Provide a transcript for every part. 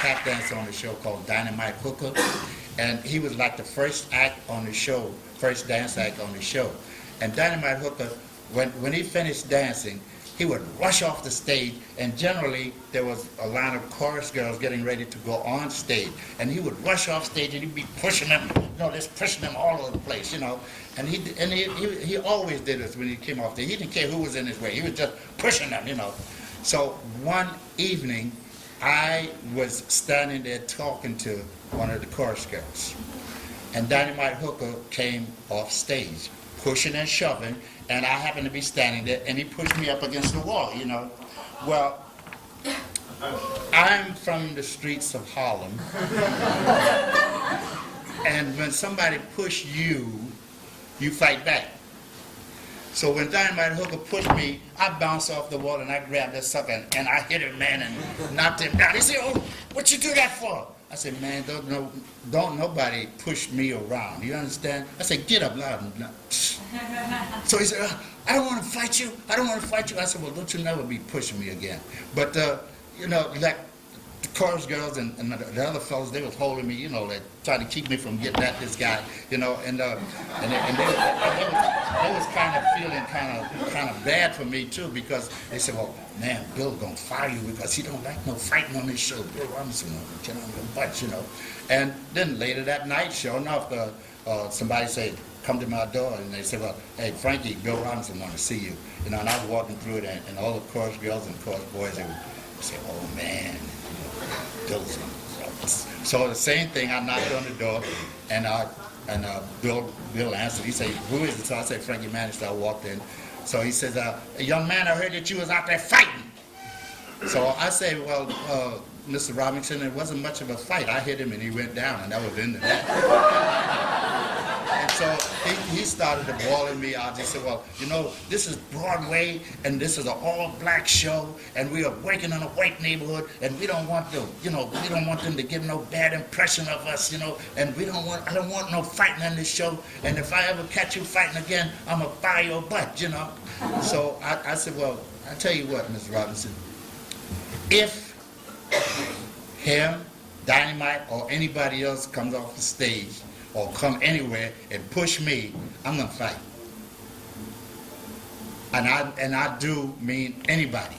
tap dancer on the show called Dynamite Hooker, and he was like the first act on the show, first dance act on the show. And Dynamite Hooker, when he finished dancing, he would rush off the stage, and generally there was a line of chorus girls getting ready to go on stage, and he would rush off stage and he'd be pushing them, just pushing them all over the place, And he always did this when he came off there. He didn't care who was in his way. He was just pushing them, So one evening, I was standing there talking to one of the chorus girls, and Dynamite Hooker came off stage, pushing and shoving, and I happened to be standing there, and he pushed me up against the wall, Well, I'm from the streets of Harlem, and when somebody push you, you fight back. So when Dynamite Hooker pushed me, I bounced off the wall and I grabbed that sucker and I hit him, man, and knocked him down. He said, "Oh, what you do that for?" I said, "Man, don't nobody push me around. You understand?" I said, "Get up loud and loud." So he said, "I don't want to fight you. I don't want to fight you." I said, "Well, don't you never be pushing me again." But like the chorus girls and the other fellas, they was holding me, like trying to keep me from getting at this guy, and they was kind of feeling kind of bad for me too, because they said, "Well, man, Bill's gonna fire you because he don't like no fighting on this show. Bill Robinson gonna get on your butt, And then later that night, sure enough, somebody said, "Come to my door," and they said, "Well, hey, Frankie, Bill Robinson want to see you." And I was walking through it, and all the chorus girls and chorus boys, they would say, "Oh man, Bill's on." So the same thing, I knocked on the door, and Bill answered. He said, "Who is it?" So I said, "Frankie Manister." I walked in. So he says, "Young man, I heard that you was out there fighting." So I say, "Well, Mr. Robinson, it wasn't much of a fight. I hit him and he went down, and that was the end of that." And so he started to bawling me out. He said, "Well, this is Broadway, and this is an all-black show, and we are working in a white neighborhood, and we don't want we don't want them to get no bad impression of us, and I don't want no fighting on this show, and if I ever catch you fighting again, I'm gonna fire your butt, So I said, "Well, I tell you what, Mr. Robinson, if him, Dynamite, or anybody else comes off the stage or come anywhere and push me, I'm gonna fight. And I do mean anybody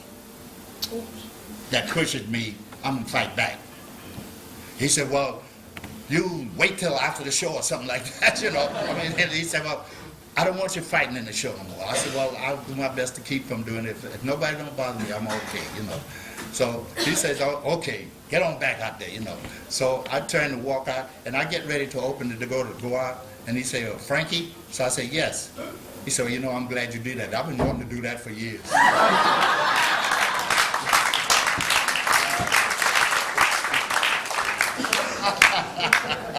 that pushes me, I'm gonna fight back." He said, "Well, you wait till after the show or something like that, He said, "Well, I don't want you fighting in the show no more." I said, "Well, I'll do my best to keep from doing it. If nobody don't bother me, I'm okay, So he says, "Oh, okay, get on back out there, So I turn to walk out, and I get ready to open the door to go out, and he said, "Frankie?" So I said, "Yes." He said, "Well, I'm glad you did that. I've been wanting to do that for years."